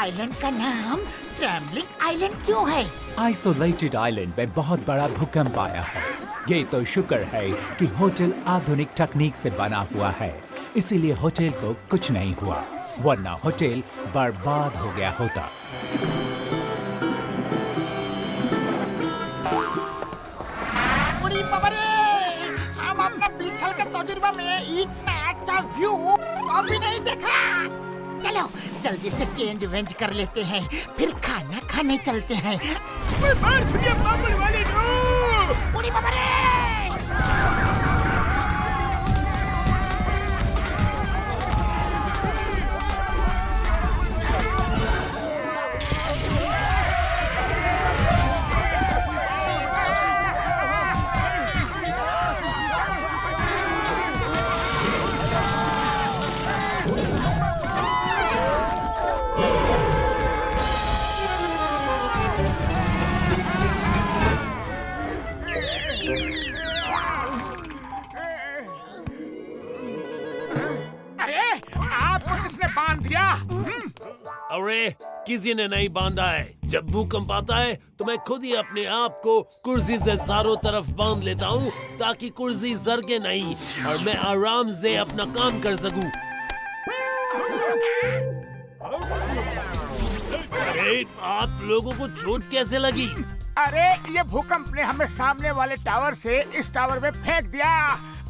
Island का नाम trembling island क्यों है? आइसोलेटेड आइलैंड में बहुत बड़ा भूकंप आया है। ये तो शुक्र है कि होटल आधुनिक तकनीक से बना हुआ है, इसीलिए होटल को कुछ नहीं हुआ, वरना होटल बर्बाद हो गया होता। हम अपना 20 साल का तजुर्बा में इतना अच्छा व्यू कभी नहीं देखा। चलो जल्दी से चेंज वेंज कर लेते हैं, फिर खाना खाने चलते हैं। पूरी बाबा रे! अरे किसी ने नहीं बांधा है। जब भूकंप आता है तो मैं खुद ही अपने आप को कुर्सी से चारों तरफ बांध लेता हूँ ताकि कुर्सी सरके नहीं और मैं आराम से अपना काम कर सकूं। अरे आप लोगों को चोट कैसे लगी? अरे ये भूकंप ने हमें सामने वाले टावर से इस टावर में फेंक दिया।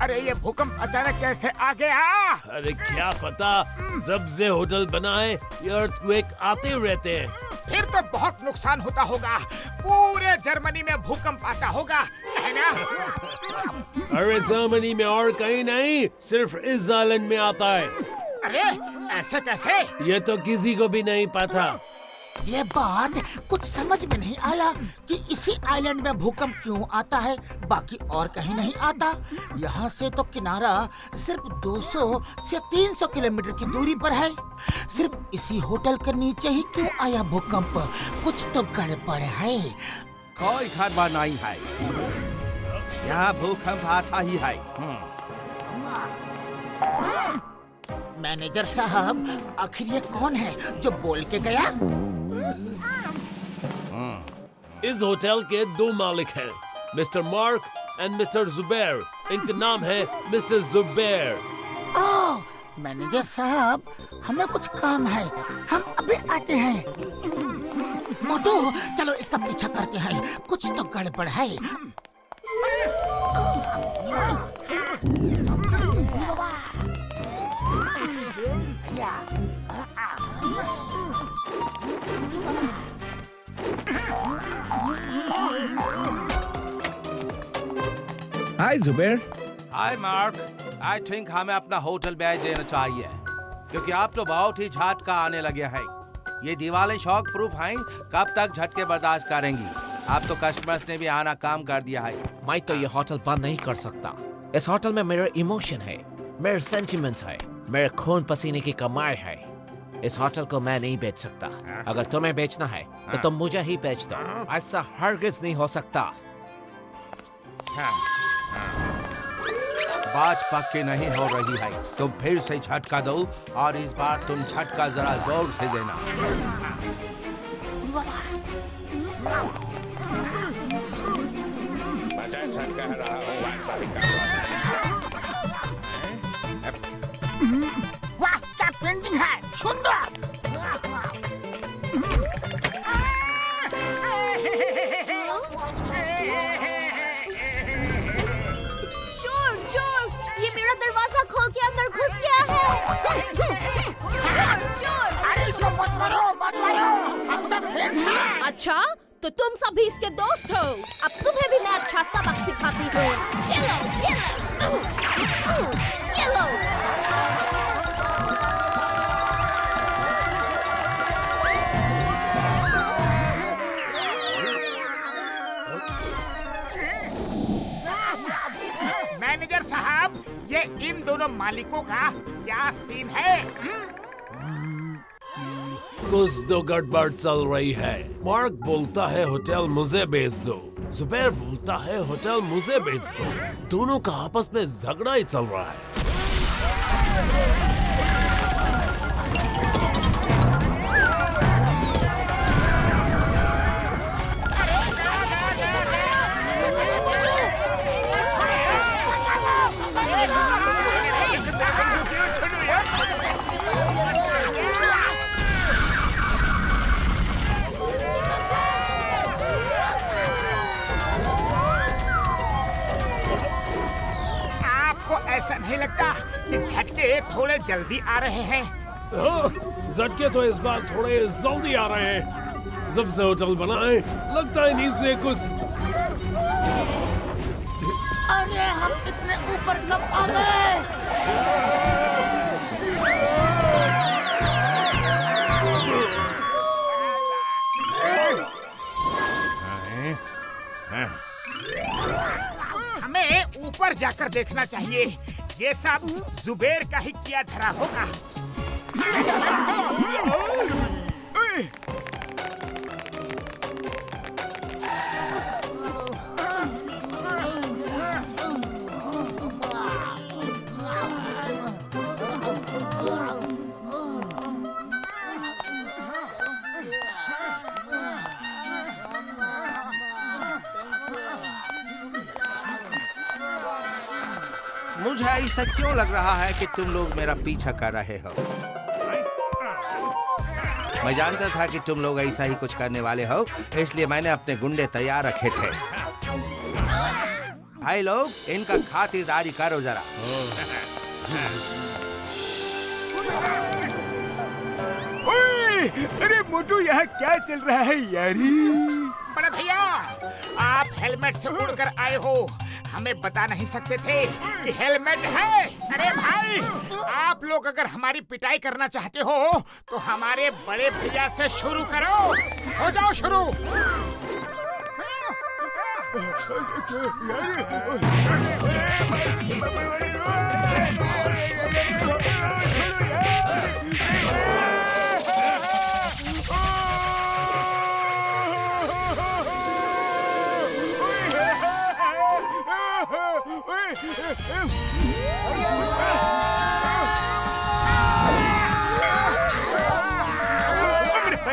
अरे ये भूकंप अचानक कैसे आ गया? अरे क्या पता, जब से होटल बना है ये अर्थक्वेक आते रहते हैं। फिर तो बहुत नुकसान होता होगा। पूरे जर्मनी में भूकंप आता होगा, है ना? अरे जर्मनी में और कहीं नहीं, सिर्फ इस आइलैंड में आता है। अरे ऐसे कैसे? ये तो किसी को भी नहीं पता। ये बात कुछ समझ में नहीं आया कि इसी आइलैंड में भूकंप क्यों आता है, बाकी और कहीं नहीं आता। यहाँ से तो किनारा सिर्फ 200 से 300 किलोमीटर की दूरी पर है। सिर्फ इसी होटल के नीचे ही क्यों आया भूकंप? कुछ तो गड़बड़ है। कोई खबर नहीं है, यहाँ भूकंप आता ही है। मैनेजर साहब, आखिर ये कौन है जो बोल के गया? इस होटल के 2 मालिक हैं, mister mark and mister Zubair. इनका नाम है मिस्टर जुबैर। ओह, मैनेजर साहब, हमें कुछ काम है, हम अभी आते हैं। मोटू, चलो इसका पीछा करते हैं, कुछ तो गड़बड़ है। हाय जुबैर। हाय मार्क, आई थिंक हमें अपना होटल बैच देना चाहिए क्योंकि आप तो बहुत ही झटका आने लगे हैं। ये दीवारें शॉक प्रूफ हैं, कब तक झटके बर्दाश्त करेंगी? आप तो कस्टमर्स ने भी आना काम कर दिया है। मैं तो ये होटल बंद नहीं कर सकता। इस होटल में मेरे इमोशन है, मेरे सेंटिमेंट्स है, मेरे खून पसीने की कमाई है। इस होटल को मैं नहीं बेच सकता। अगर तुम्हें बेचना है तो तुम मुझे ही बेच दो। ऐसा हरगिज नहीं हो सकता। बात पक्की नहीं हो रही है, तुम फिर से झटका दो और इस बार तुम झटका जरा जोर से देना। जैसा कह रहा हूँ वैसा ही कर रहा हूँ। वाह, क्या पेंटिंग है, सुंदर। चोर चोर, ये मेरा दरवाजा खोल के अंदर घुस गया है। चोर चोर। अरे इसको मत मारो, मत मारो, हम सब फ्रेंड्स हैं। अच्छा, तो तुम सभी इसके दोस्त हो। अब तुम्हें भी मैं अच्छा सबक सिखाती हूँ। ये लो। मैनेजर साहब, ये इन दोनों मालिकों का क्या सीन है? कुछ तो गड़बड़ चल रही है। मार्क बोलता है होटल मुझे बेच दो, जुबैर बोलता है होटल मुझे बेच दो। दोनों का आपस में झगड़ा ही चल रहा है। झटके थोड़े जल्दी आ रहे हैं। झटके तो इस बार थोड़े जल्दी आ रहे हैं। जब से होटल बना है लगता है नीचे कुछ। अरे हम इतने ऊपर कब आ गए? हमें ऊपर जाकर देखना चाहिए। ये सब जुबेर का ही किया धरा होगा। मुझे ऐसा क्यों लग रहा है कि तुम लोग मेरा पीछा कर रहे हो? मैं जानता था कि तुम लोग ऐसा ही कुछ करने वाले हो, इसलिए मैंने अपने गुंडे तैयार रखे थे। भाई लोग, इनका खातिरदारी करो जरा। अरे मोटू, यहाँ क्या चल रहा है यारी? बड़ा भैया, आप हेलमेट से उड़कर आए हो, हमें बता नहीं सकते थे कि हेलमेट है। अरे भाई, आप लोग अगर हमारी पिटाई करना चाहते हो तो हमारे बड़े भैया से शुरू करो। हो जाओ शुरू।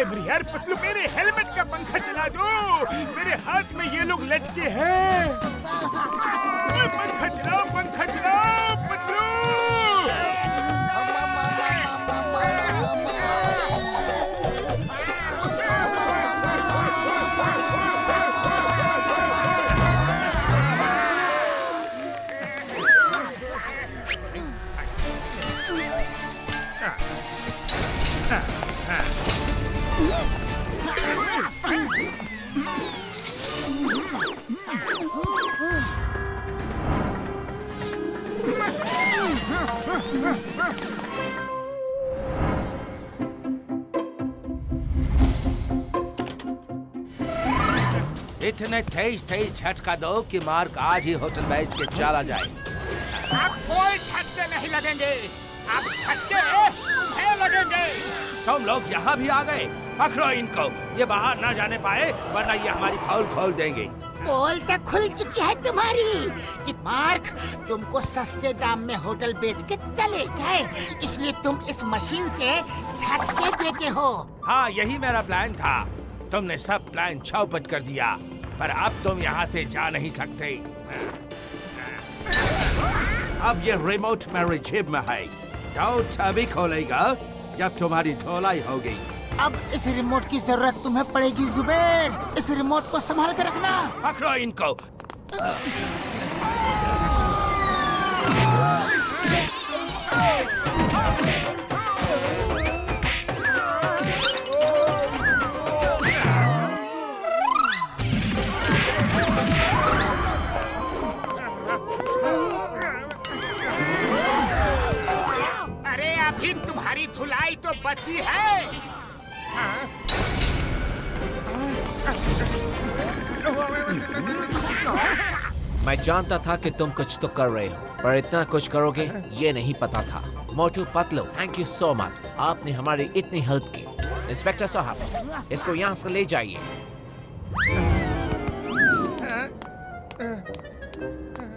मेरे यार पतलू, मेरे हेलमेट का पंखा चला दो। मेरे हाथ में ये लोग लटके हैं। पंखा चलाओ, पंखा चलाओ पतलू। इतने तेज तेज झटका दो कि मार्क आज ही होटल बेच के चला जाए। अब कोई झटके नहीं लगेंगे। अब झटके तुम्हें लगेंगे। तुम लोग यहाँ भी आ गए। पकड़ो इनको, ये बाहर ना जाने पाए, वरना ये हमारी पोल खोल देंगे। पोल तक खुल चुकी है तुम्हारी कि मार्क तुमको सस्ते दाम में होटल बेच के चले जाए, इसलिए तुम इस मशीन से झटके देते हो। हाँ, यही मेरा प्लान था। तुमने सब प्लान चौपट कर दिया, पर अब तुम यहाँ से जा नहीं सकते। अब ये रिमोट मेरे जेब में है, तो तभी खोलेगा जब तुम्हारी धोलाई होगी। अब इस रिमोट की जरूरत तुम्हें पड़ेगी जुबेर। इस रिमोट को संभाल कर रखना। पकड़ो इनको। अरे अभी तुम्हारी धुलाई तो बची है। मैं जानता था कि तुम कुछ तो कर रहे हो, पर इतना कुछ करोगे ये नहीं पता था। Motu Patlu, thank you so much. आपने हमारी इतनी हेल्प की। इंस्पेक्टर साहब, इसको यहाँ से ले जाइए।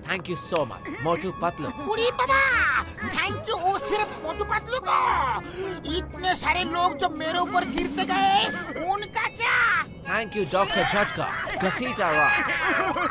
Thank you so much Motu Patlu. बुढ़ी बाबा, थैंक यू वो सिर्फ मोटू पतलू को। इतने सारे लोग जो मेरे ऊपर गिरते गए, उनका क्या? थैंक यू डॉक्टर झटका, घसीटा रहा।